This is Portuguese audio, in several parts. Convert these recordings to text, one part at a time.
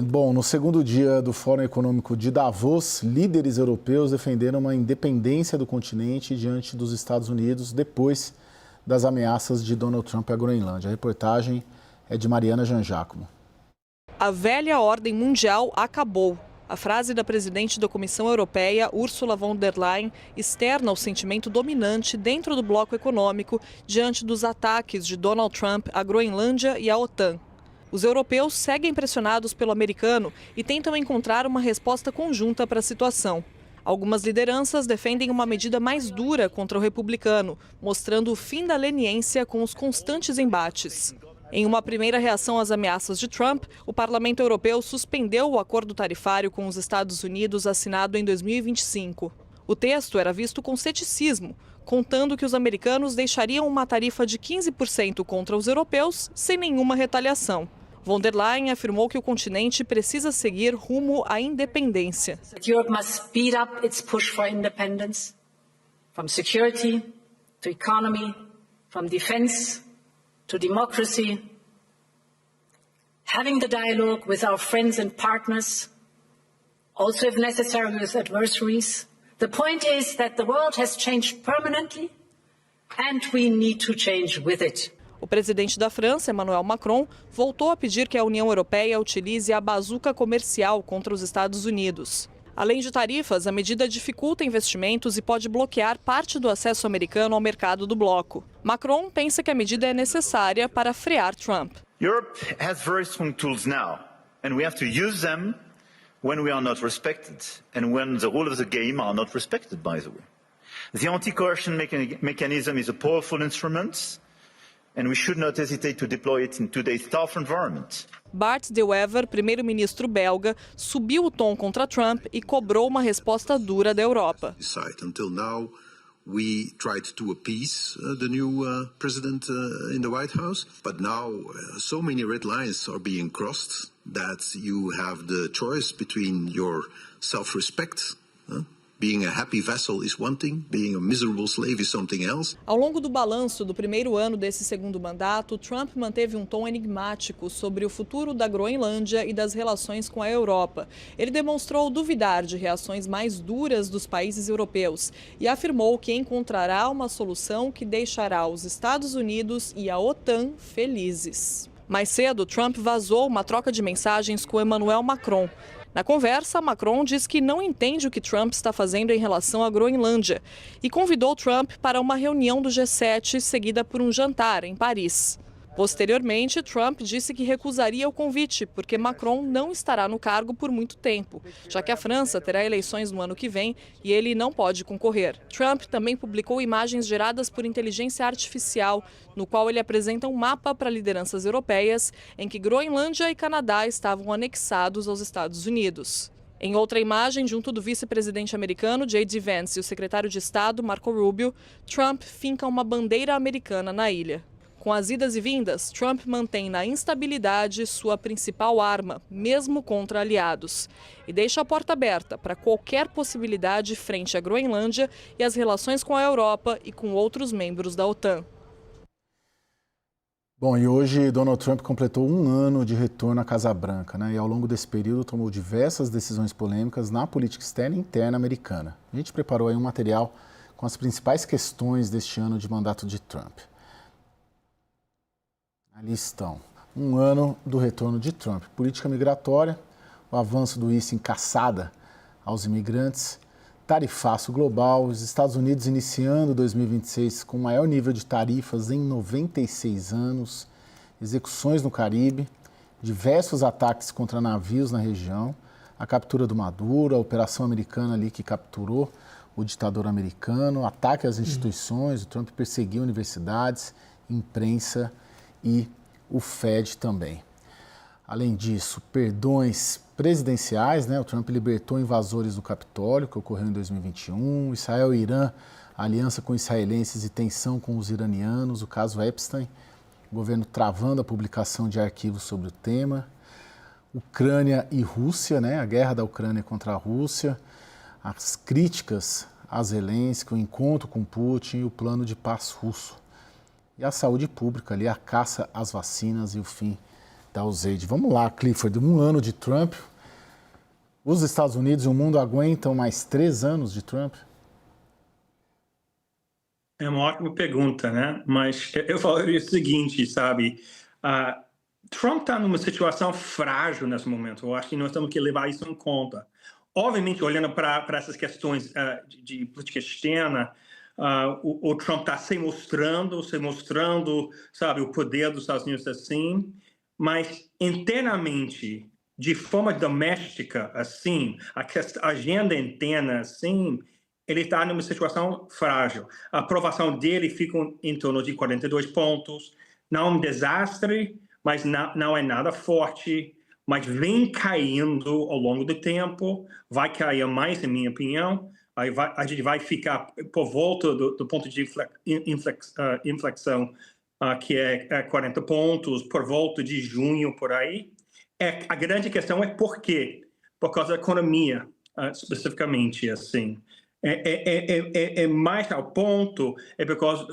Bom, no segundo dia do Fórum Econômico de Davos, líderes europeus defenderam uma independência do continente diante dos Estados Unidos depois das ameaças de Donald Trump à Groenlândia. A reportagem é de Mariana Jangiacomo. A velha ordem mundial acabou. A frase da presidente da Comissão Europeia, Ursula von der Leyen, externa o sentimento dominante dentro do bloco econômico diante dos ataques de Donald Trump à Groenlândia e à OTAN. Os europeus seguem pressionados pelo americano e tentam encontrar uma resposta conjunta para a situação. Algumas lideranças defendem uma medida mais dura contra o republicano, mostrando o fim da leniência com os constantes embates. Em uma primeira reação às ameaças de Trump, o Parlamento Europeu suspendeu o acordo tarifário com os Estados Unidos assinado em 2025. O texto era visto com ceticismo, contando que os americanos deixariam uma tarifa de 15% contra os europeus sem nenhuma retaliação. Von der Leyen afirmou que o continente precisa seguir rumo à independência. Europe must speed up its push for independence, from security to economy, from defense to democracy, having the dialogue with our friends and partners, also if necessary with adversaries. The point is that the world has changed permanently and we need to change with it. O presidente da França, Emmanuel Macron, voltou a pedir que a União Europeia utilize a bazuca comercial contra os Estados Unidos. Além de tarifas, a medida dificulta investimentos e pode bloquear parte do acesso americano ao mercado do bloco. Macron pensa que a medida é necessária para frear Trump. Europe has very strong tools now, and we have to use them when we are not respected and when the rules of the game are not respected, by the way. The anti-coercion mechanism is a powerful instrument, and we should not hesitate to deploy it in today's tough environment. Bart De Wever, primeiro-ministro belga, subiu o tom contra Trump e cobrou uma resposta dura da Europa. Until now, we tried to appease the new president in the White House, but now so many red lines are being crossed that you have the choice between your self-respect. Being a happy vassal is one thing, being a miserable slave is something else. Ao longo do balanço do primeiro ano desse segundo mandato, Trump manteve um tom enigmático sobre o futuro da Groenlândia e das relações com a Europa. Ele demonstrou duvidar de reações mais duras dos países europeus e afirmou que encontrará uma solução que deixará os Estados Unidos e a OTAN felizes. Mais cedo, Trump vazou uma troca de mensagens com Emmanuel Macron. Na conversa, Macron diz que não entende o que Trump está fazendo em relação à Groenlândia e convidou Trump para uma reunião do G7 seguida por um jantar em Paris. Posteriormente, Trump disse que recusaria o convite porque Macron não estará no cargo por muito tempo, já que a França terá eleições no ano que vem e ele não pode concorrer. Trump também publicou imagens geradas por inteligência artificial, no qual ele apresenta um mapa para lideranças europeias em que Groenlândia e Canadá estavam anexados aos Estados Unidos. Em outra imagem, junto do vice-presidente americano J.D. Vance e o secretário de Estado Marco Rubio, Trump finca uma bandeira americana na ilha. Com as idas e vindas, Trump mantém na instabilidade sua principal arma, mesmo contra aliados, e deixa a porta aberta para qualquer possibilidade frente à Groenlândia e as relações com a Europa e com outros membros da OTAN. Bom, e hoje Donald Trump completou um ano de retorno à Casa Branca, né? E ao longo desse período tomou diversas decisões polêmicas na política externa e interna americana. A gente preparou aí um material com as principais questões deste ano de mandato de Trump. Ali estão. Um ano do retorno de Trump. Política migratória, o avanço do ICE em caçada aos imigrantes, tarifaço global, os Estados Unidos iniciando 2026 com o maior nível de tarifas em 96 anos, execuções no Caribe, diversos ataques contra navios na região, a captura do Maduro, a operação americana ali que capturou o ditador americano, ataque às instituições, o Trump perseguiu universidades, imprensa e o Fed também. Além disso, perdões presidenciais, né? O Trump libertou invasores do Capitólio, que ocorreu em 2021, Israel e Irã, aliança com israelenses e tensão com os iranianos, o caso Epstein, o governo travando a publicação de arquivos sobre o tema, Ucrânia e Rússia, né? A guerra da Ucrânia contra a Rússia, as críticas a Zelensky, o encontro com Putin e o plano de paz russo. E a saúde pública ali, a caça às vacinas e o fim da USAID. Vamos lá, Clifford, 1 ano de Trump. Os Estados Unidos e o mundo aguentam mais 3 anos de Trump? É uma ótima pergunta, né? Mas eu falaria o seguinte, sabe? Trump está numa situação frágil nesse momento. Eu acho que nós temos que levar isso em conta. Obviamente, olhando para essas questões de política externa, o Trump está se mostrando, sabe, o poder dos Estados Unidos assim, mas internamente, de forma doméstica, assim, a agenda interna, assim, ele está numa situação frágil. A aprovação dele fica em torno de 42 pontos. Não é um desastre, mas não é nada forte, mas vem caindo ao longo do tempo, vai cair mais, em minha opinião. A gente vai ficar por volta do ponto de inflexão, que é 40 pontos, por volta de junho, por aí. A grande questão é por quê? Por causa da economia, especificamente, assim. Mais ao ponto, por causa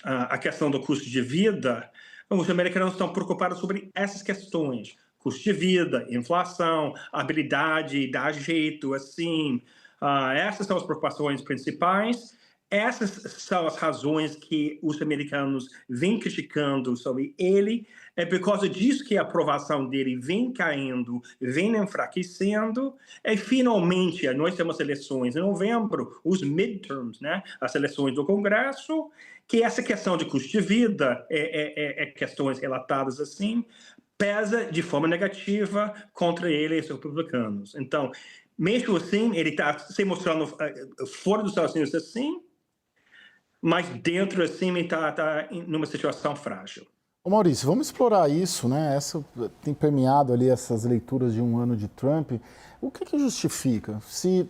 a questão do custo de vida. Os americanos estão preocupados sobre essas questões. Custo de vida, inflação, habilidade, dar jeito, assim. Essas são as preocupações principais. Essas são as razões que os americanos vêm criticando sobre ele. É por causa disso que a aprovação dele vem caindo, vem enfraquecendo. E, finalmente, nós temos eleições em novembro, os midterms, né? As eleições do Congresso, que essa questão de custo de vida, questões relatadas assim, pesa de forma negativa contra ele e os republicanos. Então, mesmo assim, ele está se mostrando fora dos Estados Unidos assim, mas dentro assim ele está numa situação frágil. Ô Maurício, vamos explorar isso, né? Tem permeado ali essas leituras de 1 ano de Trump. O que justifica? Se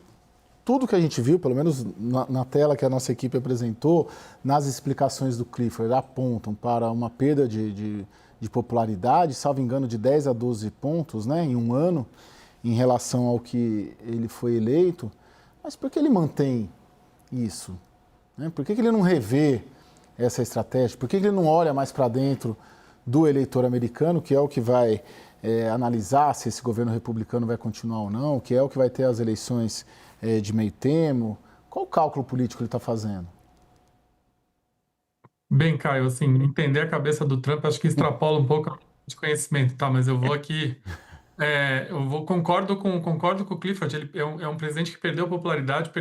tudo que a gente viu, pelo menos na tela que a nossa equipe apresentou, nas explicações do Clifford, apontam para uma perda de popularidade, salvo engano, de 10 a 12 pontos, né, em 1 ano, em relação ao que ele foi eleito. Mas por que ele mantém isso? Né? Por que ele não revê essa estratégia? Por que ele não olha mais para dentro do eleitor americano, que é o que vai analisar se esse governo republicano vai continuar ou não, que é o que vai ter as eleições de meio termo? Qual o cálculo político ele está fazendo? Bem, Caio, assim, entender a cabeça do Trump acho que extrapola um pouco de conhecimento, tá? Mas eu vou aqui, concordo com o Clifford. Ele é um presidente que perdeu popularidade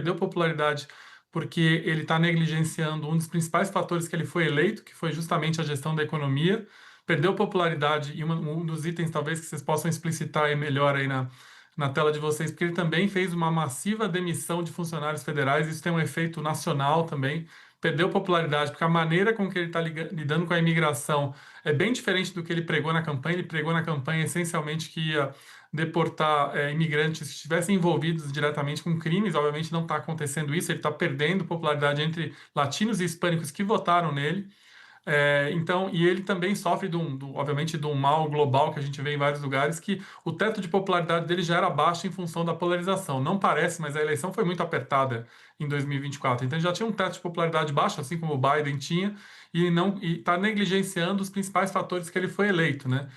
porque ele está negligenciando um dos principais fatores que ele foi eleito, que foi justamente a gestão da economia. Perdeu popularidade e um dos itens talvez que vocês possam explicitar aí melhor aí na tela de vocês, porque ele também fez uma massiva demissão de funcionários federais. Isso tem um efeito nacional também. Perdeu popularidade, porque a maneira com que ele está lidando com a imigração é bem diferente do que ele pregou na campanha. Ele pregou na campanha essencialmente que ia deportar imigrantes que estivessem envolvidos diretamente com crimes. Obviamente não está acontecendo isso, ele está perdendo popularidade entre latinos e hispânicos que votaram nele. Então, e ele também sofre obviamente de um mal global que a gente vê em vários lugares, que o teto de popularidade dele já era baixo em função da polarização. Não parece, mas a eleição foi muito apertada em 2024. Então, ele já tinha um teto de popularidade baixo, assim como o Biden tinha, e está negligenciando os principais fatores que ele foi eleito, né?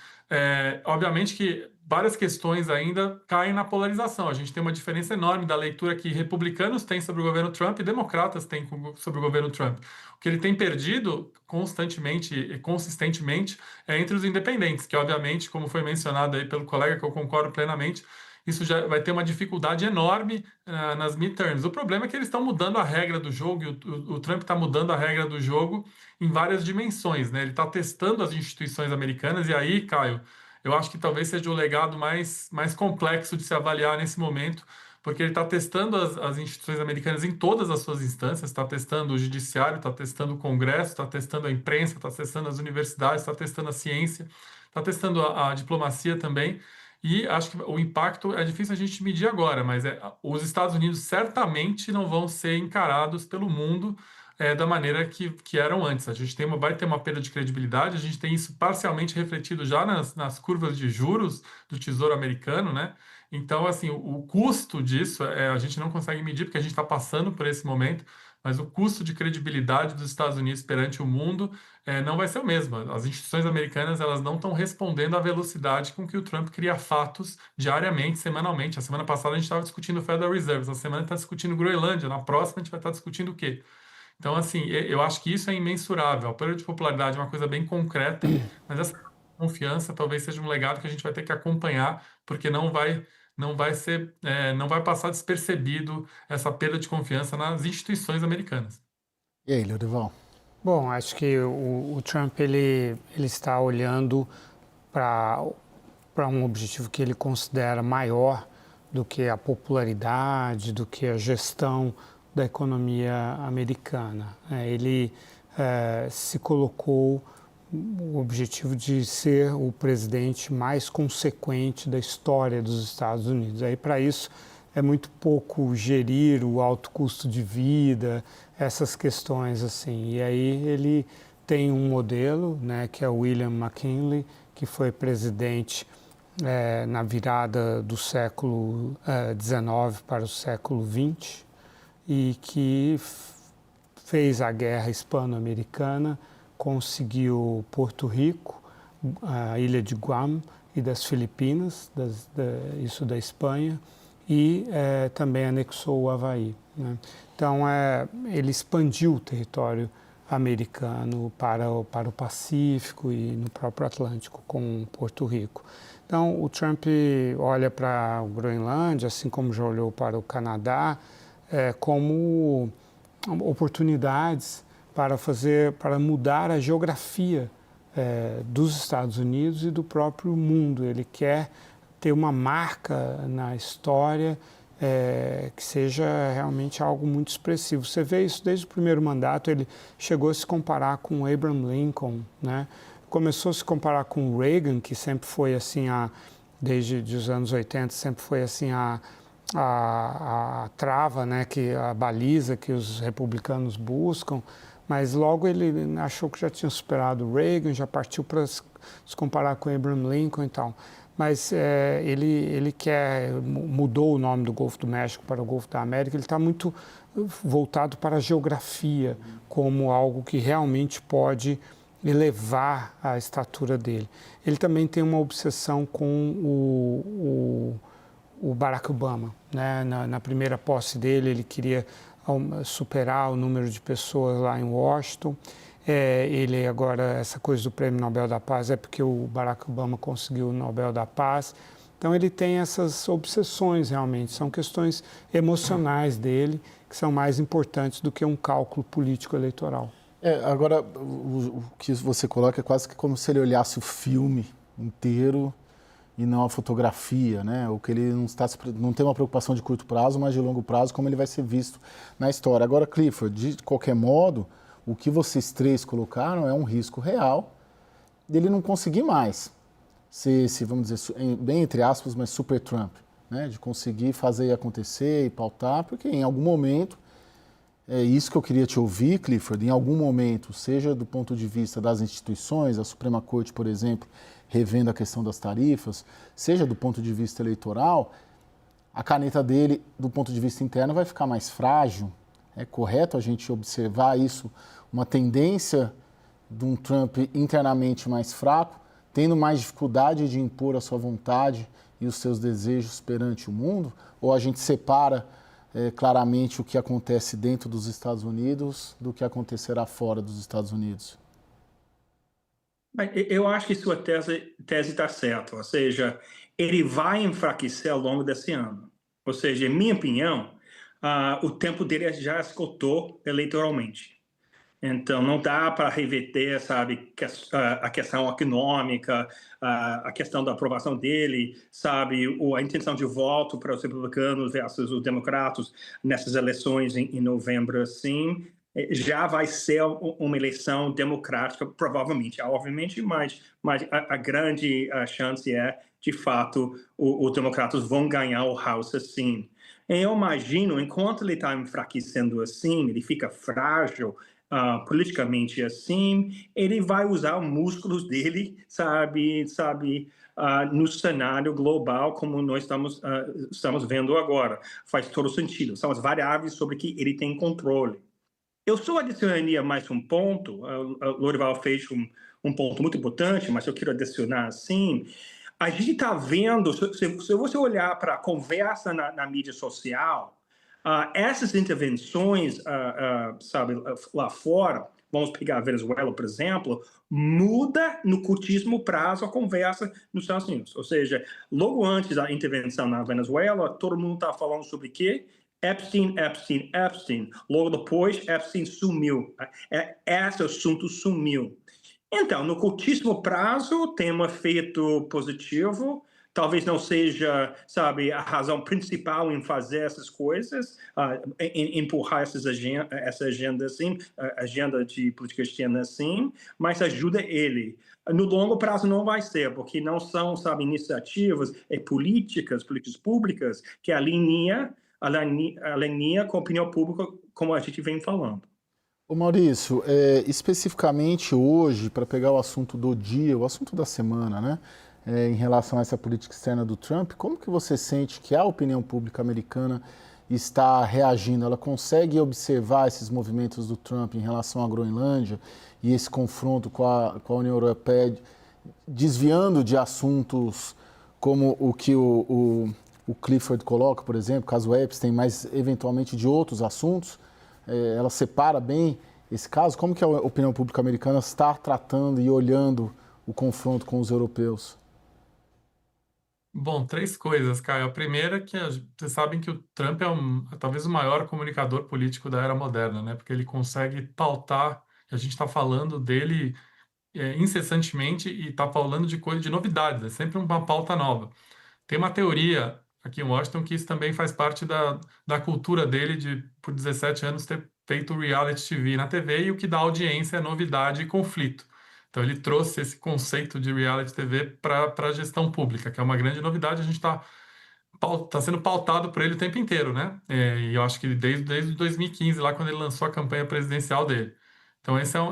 Obviamente que várias questões ainda caem na polarização. A gente tem uma diferença enorme da leitura que republicanos têm sobre o governo Trump e democratas têm sobre o governo Trump. O que ele tem perdido constantemente e consistentemente é entre os independentes, que obviamente, como foi mencionado aí pelo colega, que eu concordo plenamente, isso já vai ter uma dificuldade enorme nas midterms. O problema é que eles estão mudando a regra do jogo, e o Trump está mudando a regra do jogo em várias dimensões, né? Ele está testando as instituições americanas, e aí, Caio, eu acho que talvez seja o legado mais complexo de se avaliar nesse momento, porque ele está testando as instituições americanas em todas as suas instâncias, está testando o judiciário, está testando o Congresso, está testando a imprensa, está testando as universidades, está testando a ciência, está testando a diplomacia também, e acho que o impacto é difícil a gente medir agora, mas os Estados Unidos certamente não vão ser encarados pelo mundo da maneira que eram antes. A gente vai ter uma perda de credibilidade, a gente tem isso parcialmente refletido já nas curvas de juros do Tesouro Americano, né? Então, assim, o custo disso a gente não consegue medir porque a gente está passando por esse momento, mas o custo de credibilidade dos Estados Unidos perante o mundo não vai ser o mesmo. As instituições americanas elas não estão respondendo à velocidade com que o Trump cria fatos diariamente, semanalmente. A semana passada a gente estava discutindo o Federal Reserve, essa semana está discutindo Groenlândia, na próxima a gente vai estar discutindo o quê? Então, assim, eu acho que isso é imensurável. A perda de popularidade é uma coisa bem concreta, mas essa confiança talvez seja um legado que a gente vai ter que acompanhar, porque não vai passar despercebido essa perda de confiança nas instituições americanas. E aí, Lourival? Bom, acho que o Trump ele está olhando para um objetivo que ele considera maior do que a popularidade, do que a gestão da economia americana. Ele se colocou o objetivo de ser o presidente mais consequente da história dos Estados Unidos. Aí, para isso, é muito pouco gerir o alto custo de vida, essas questões assim. E aí ele tem um modelo, né, que é o William McKinley, que foi presidente na virada do século XIX para o século XX e que fez a guerra hispano-americana, conseguiu Porto Rico, a ilha de Guam e das Filipinas, isso da Espanha, e também anexou o Havaí, né? Então, ele expandiu o território americano para o Pacífico e no próprio Atlântico, com Porto Rico. Então, o Trump olha para a Groenlândia, assim como já olhou para o Canadá, como oportunidades para mudar a geografia dos Estados Unidos e do próprio mundo. Ele quer ter uma marca na história que seja realmente algo muito expressivo. Você vê isso desde o primeiro mandato, ele chegou a se comparar com Abraham Lincoln, né? Começou a se comparar com Reagan, que sempre foi assim, desde os anos 80, sempre foi assim a trava, né, a baliza que os republicanos buscam, mas logo ele achou que já tinha superado o Reagan, já partiu para se comparar com Abraham Lincoln e tal. Mas ele mudou o nome do Golfo do México para o Golfo da América, ele está muito voltado para a geografia como algo que realmente pode elevar a estatura dele. Ele também tem uma obsessão com o Barack Obama, né? Na primeira posse dele, ele queria superar o número de pessoas lá em Washington. Ele agora, essa coisa do Prêmio Nobel da Paz é porque o Barack Obama conseguiu o Nobel da Paz. Então ele tem essas obsessões realmente, são questões emocionais dele que são mais importantes do que um cálculo político eleitoral. Agora, o que você coloca é quase que como se ele olhasse o filme inteiro e não a fotografia, né? O que ele não tem uma preocupação de curto prazo, mas de longo prazo, como ele vai ser visto na história. Agora, Clifford, de qualquer modo, o que vocês três colocaram é um risco real dele não conseguir mais ser, vamos dizer, bem entre aspas, mas super Trump, né? De conseguir fazer acontecer e pautar, porque em algum momento, é isso que eu queria te ouvir, Clifford, em algum momento, seja do ponto de vista das instituições, a Suprema Corte, por exemplo, revendo a questão das tarifas, seja do ponto de vista eleitoral, a caneta dele, do ponto de vista interno, vai ficar mais frágil. É correto a gente observar isso, uma tendência de um Trump internamente mais fraco, tendo mais dificuldade de impor a sua vontade e os seus desejos perante o mundo? Ou a gente separa claramente o que acontece dentro dos Estados Unidos do que acontecerá fora dos Estados Unidos? Eu acho que sua tese está certa, ou seja, ele vai enfraquecer ao longo desse ano. Ou seja, em minha opinião, o tempo dele já esgotou eleitoralmente. Então, não dá para reverter, sabe, a questão econômica, a questão da aprovação dele, sabe, a intenção de voto para os republicanos versus os democratas nessas eleições em novembro, assim, já vai ser uma eleição democrática, provavelmente, obviamente, mas a grande chance é, de fato, os democratas vão ganhar o House, assim. Eu imagino, enquanto ele está enfraquecendo assim, ele fica frágil, politicamente assim, ele vai usar os músculos dele, sabe, no cenário global como nós estamos vendo agora. Faz todo sentido. São as variáveis sobre que ele tem controle. Eu só adicionaria mais um ponto. O Lorival fez um ponto muito importante, mas eu quero adicionar assim. A gente está vendo, se você olhar para a conversa na mídia social, essas intervenções, sabe, lá fora, vamos pegar a Venezuela, por exemplo, muda no curtíssimo prazo a conversa nos Estados Unidos. Ou seja, logo antes da intervenção na Venezuela, todo mundo está falando sobre o quê? Epstein, Epstein, Epstein. Logo depois, Epstein sumiu. Esse assunto sumiu. Então, no curtíssimo prazo, tem um efeito positivo. Talvez não seja, sabe, a razão principal em fazer essas coisas, em empurrar essa agenda assim, agenda de política externa assim, mas ajuda ele. No longo prazo não vai ser, porque não são, sabe, iniciativas políticas públicas que alinham com a opinião pública, como a gente vem falando. Ô Maurício, especificamente hoje, para pegar o assunto do dia, o assunto da semana, né, em relação a essa política externa do Trump, como que você sente que a opinião pública americana está reagindo? Ela consegue observar esses movimentos do Trump em relação à Groenlândia e esse confronto com a União Europeia, desviando de assuntos como o que o Clifford coloca, por exemplo, caso Epstein, mas eventualmente de outros assuntos? Ela separa bem esse caso? Como que a opinião pública americana está tratando e olhando o confronto com os europeus? Bom, três coisas, Caio. A primeira é que vocês sabem que o Trump é talvez o maior comunicador político da era moderna, né? Porque ele consegue pautar, a gente está falando dele incessantemente e está falando de coisa, de novidades, é sempre uma pauta nova. Tem uma teoria aqui em Washington que isso também faz parte da cultura dele de, por 17 anos, ter feito reality TV na TV, e o que dá audiência é novidade e conflito. Então ele trouxe esse conceito de reality TV para a gestão pública, que é uma grande novidade. A gente está sendo pautado por ele o tempo inteiro, né? E eu acho que desde 2015, lá quando ele lançou a campanha presidencial dele. Então, essa é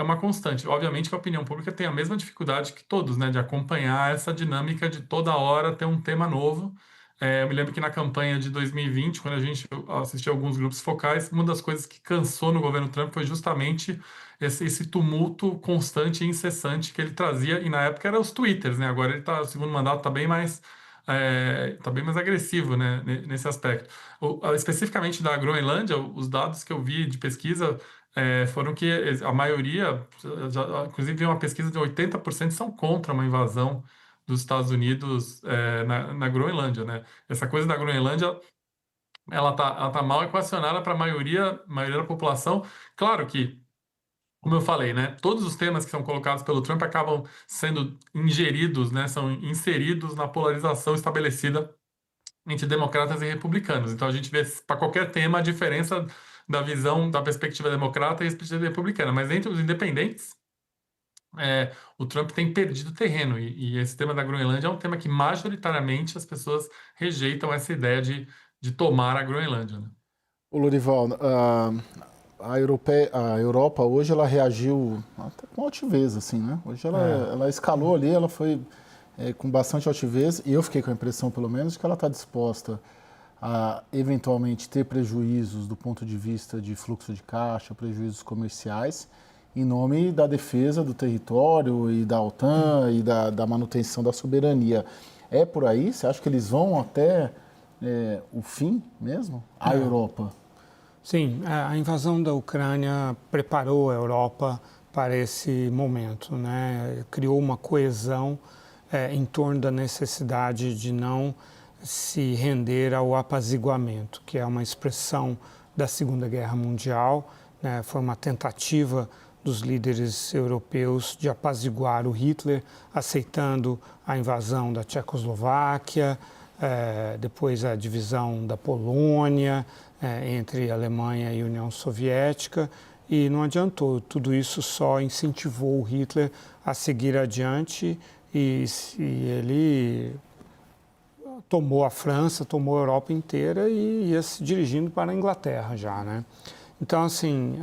uma constante. Obviamente que a opinião pública tem a mesma dificuldade que todos, né, de acompanhar essa dinâmica de toda hora ter um tema novo. Eu me lembro que na campanha de 2020, quando a gente assistiu alguns grupos focais, uma das coisas que cansou no governo Trump foi justamente esse tumulto constante e incessante que ele trazia, e na época era os twitters, né? Agora o segundo mandato está bem mais agressivo, né, nesse aspecto. Especificamente da Groenlândia, os dados que eu vi de pesquisa foram que a maioria, inclusive uma pesquisa de 80% são contra uma invasão dos Estados Unidos na Groenlândia, né? Essa coisa da Groenlândia, ela tá mal equacionada para a maioria da população. Claro que, como eu falei, né, todos os temas que são colocados pelo Trump acabam sendo ingeridos, né, são inseridos na polarização estabelecida entre democratas e republicanos. Então a gente vê para qualquer tema a diferença da visão, da perspectiva democrata e perspectiva republicana. Mas entre os independentes, o Trump tem perdido terreno. E esse tema da Groenlândia é um tema que majoritariamente as pessoas rejeitam essa ideia de tomar a Groenlândia, né? Ô Lorival, a Europa hoje ela reagiu até com altivez, assim, né? Hoje ela escalou ali, ela foi com bastante altivez, e eu fiquei com a impressão, pelo menos, que ela está disposta a eventualmente ter prejuízos do ponto de vista de fluxo de caixa, prejuízos comerciais, em nome da defesa do território e da OTAN e da manutenção da soberania. É por aí? Você acha que eles vão até o fim mesmo? A Europa? Sim, a invasão da Ucrânia preparou a Europa para esse momento, né? Criou uma coesão em torno da necessidade de não se render ao apaziguamento, que é uma expressão da Segunda Guerra Mundial, né? Foi uma tentativa dos líderes europeus de apaziguar o Hitler, aceitando a invasão da Tchecoslováquia, depois a divisão da Polônia entre Alemanha e União Soviética, e não adiantou. Tudo isso só incentivou o Hitler a seguir adiante, e ele tomou a França, tomou a Europa inteira e ia se dirigindo para a Inglaterra já, né? Então, assim,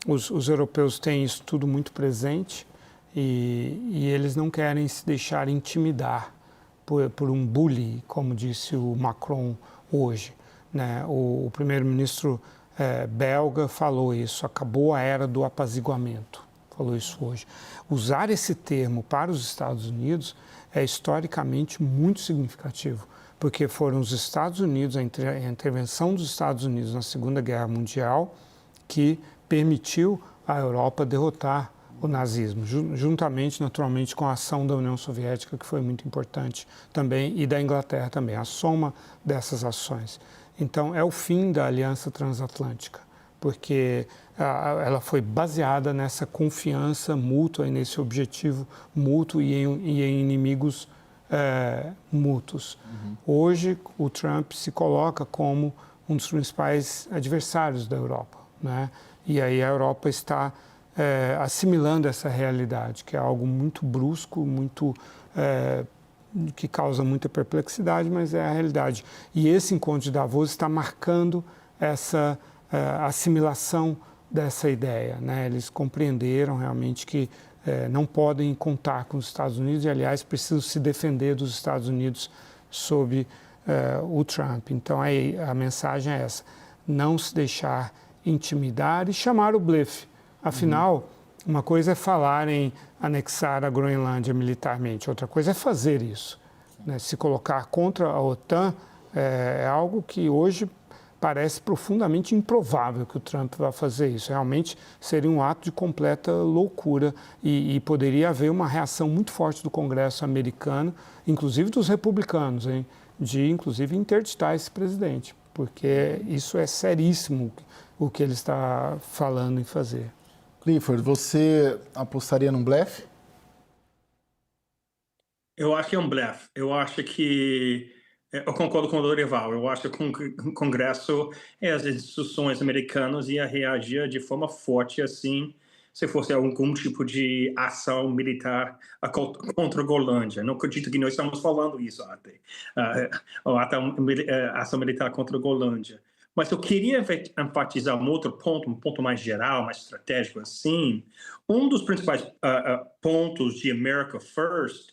os europeus têm isso tudo muito presente, e eles não querem se deixar intimidar por um bully, como disse o Macron hoje, né? O primeiro-ministro belga falou isso, acabou a era do apaziguamento, falou isso hoje. Usar esse termo para os Estados Unidos é historicamente muito significativo, porque foram os Estados Unidos, a intervenção dos Estados Unidos na Segunda Guerra Mundial, que permitiu à Europa derrotar o nazismo, juntamente, naturalmente, com a ação da União Soviética, que foi muito importante também, e da Inglaterra também, a soma dessas ações. Então, é o fim da Aliança Transatlântica, porque ela foi baseada nessa confiança mútua e nesse objetivo mútuo e em inimigos mútuos. Hoje, o Trump se coloca como um dos principais adversários da Europa, né? E aí a Europa está assimilando essa realidade, que é algo muito brusco, muito que causa muita perplexidade, mas é a realidade. E esse encontro de Davos está marcando essa assimilação dessa ideia, né? Eles compreenderam realmente que não podem contar com os Estados Unidos e, aliás, precisam se defender dos Estados Unidos sob o Trump. Então, aí, a mensagem é essa: não se deixar intimidar e chamar o blefe. Afinal, uma coisa é falar em anexar a Groenlândia militarmente, outra coisa é fazer isso, né? Se colocar contra a OTAN é algo que hoje parece profundamente improvável que o Trump vá fazer isso. Realmente seria um ato de completa loucura e poderia haver uma reação muito forte do Congresso americano, inclusive dos republicanos, hein, de inclusive interditar esse presidente, porque isso é seríssimo o que ele está falando em fazer. Clifford, você apostaria num blefe? Eu acho que é um blefe. Eu acho que eu concordo com o Dorival. Eu acho que o Congresso e as instituições americanas iam reagir de forma forte assim, se fosse algum tipo de ação militar contra a Groenlândia. Não acredito que nós estamos falando isso até. Ação militar contra a Groenlândia. Mas eu queria enfatizar um outro ponto, um ponto mais geral, mais estratégico assim. Um dos principais pontos de America First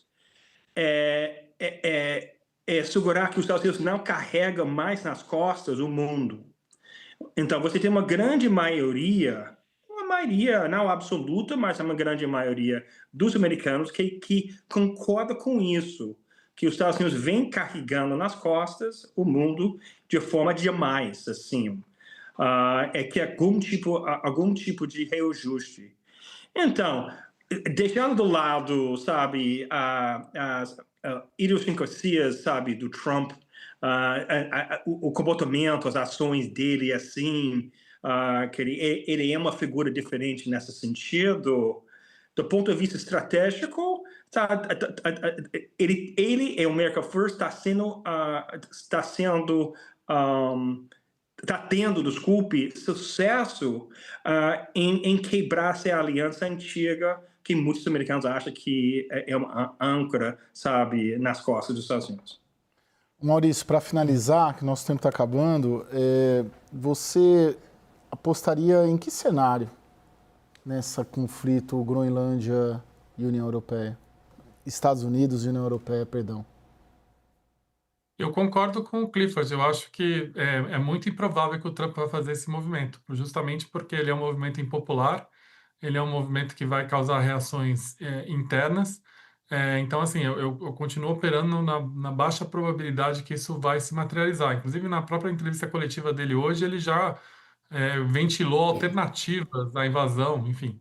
é assegurar que os Estados Unidos não carregam mais nas costas o mundo. Então, você tem uma grande maioria não absoluta, mas uma grande maioria dos americanos que concorda com isso, que os Estados Unidos vêm carregando nas costas o mundo de forma demais, assim. Que algum tipo de reajuste. Então, deixando do lado, sabe, as idiosincrasias, sabe, do Trump, o comportamento, as ações dele, assim, que ele é uma figura diferente nesse sentido. Do ponto de vista estratégico, ele o America First está tendo, desculpe, sucesso em quebrar essa aliança antiga que muitos americanos acham que é uma âncora, sabe, nas costas dos Estados Unidos. Maurício, para finalizar, que nosso tempo está acabando, você apostaria em que cenário nesse conflito Groenlândia e União Europeia? Estados Unidos e União Europeia, perdão. Eu concordo com o Clifford. Eu acho que é muito improvável que o Trump vá fazer esse movimento, justamente porque ele é um movimento impopular, ele é um movimento que vai causar reações internas. Então, assim, eu continuo operando na baixa probabilidade que isso vai se materializar. Inclusive, na própria entrevista coletiva dele hoje, ele já ventilou alternativas à invasão, enfim.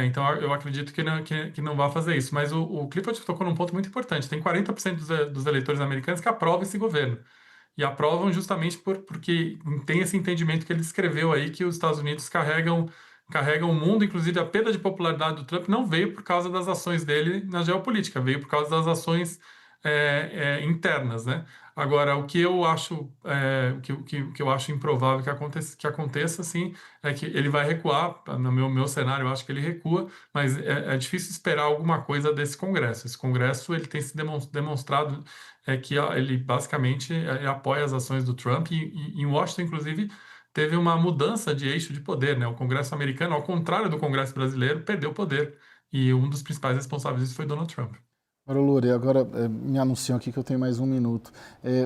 Então, eu acredito que não vai fazer isso. Mas o Clifford tocou num ponto muito importante. Tem 40% dos eleitores americanos que aprovam esse governo. E aprovam justamente porque tem esse entendimento que ele descreveu aí, que os Estados Unidos carregam o mundo. Inclusive, a perda de popularidade do Trump não veio por causa das ações dele na geopolítica, veio por causa das ações internas, né? Agora, o que eu acho que eu acho improvável que aconteça, assim, é que ele vai recuar. No meu cenário, eu acho que ele recua, mas é difícil esperar alguma coisa desse Congresso. Esse Congresso ele tem se demonstrado que ele basicamente apoia as ações do Trump e em Washington, inclusive, teve uma mudança de eixo de poder, né? O Congresso americano, ao contrário do Congresso brasileiro, perdeu poder e um dos principais responsáveis disso foi Donald Trump. Lore, agora me anunciam aqui que eu tenho mais um minuto.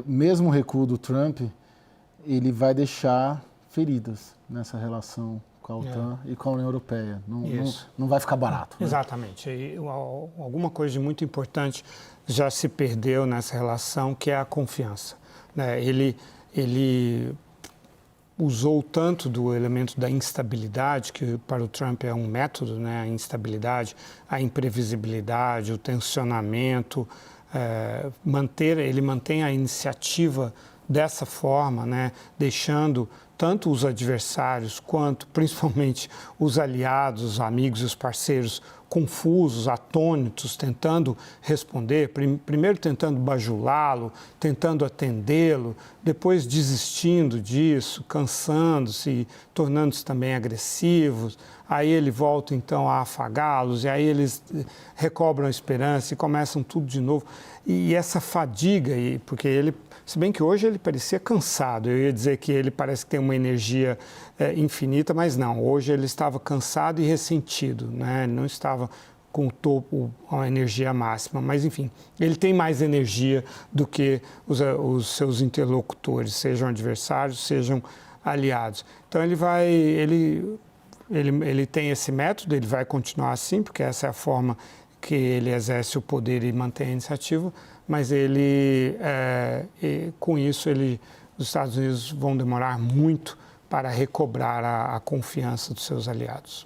Mesmo o recuo do Trump, ele vai deixar feridas, nessa relação com a OTAN e com a União Europeia. Isso. Não vai ficar barato. Né? Exatamente. E alguma coisa de muito importante já se perdeu nessa relação, que é a confiança. Né? Ele usou tanto do elemento da instabilidade, que para o Trump é um método, né? A instabilidade, a imprevisibilidade, o tensionamento, ele mantém a iniciativa dessa forma, né? Deixando tanto os adversários quanto, principalmente, os aliados, os amigos e os parceiros confusos, atônitos, tentando responder, primeiro tentando bajulá-lo, tentando atendê-lo, depois desistindo disso, cansando-se, tornando-se também agressivos. Aí ele volta, então, a afagá-los, e aí eles recobram a esperança e começam tudo de novo. E essa fadiga, porque ele, se bem que hoje ele parecia cansado, eu ia dizer que ele parece que tem uma energia infinita, mas não, hoje ele estava cansado e ressentido, né? Ele não estava com o topo, a energia máxima, mas enfim, ele tem mais energia do que os seus interlocutores, sejam adversários, sejam aliados. Então ele tem esse método, ele vai continuar assim, porque essa é a forma que ele exerce o poder e mantém a iniciativa, mas com isso, os Estados Unidos vão demorar muito para recobrar a confiança dos seus aliados.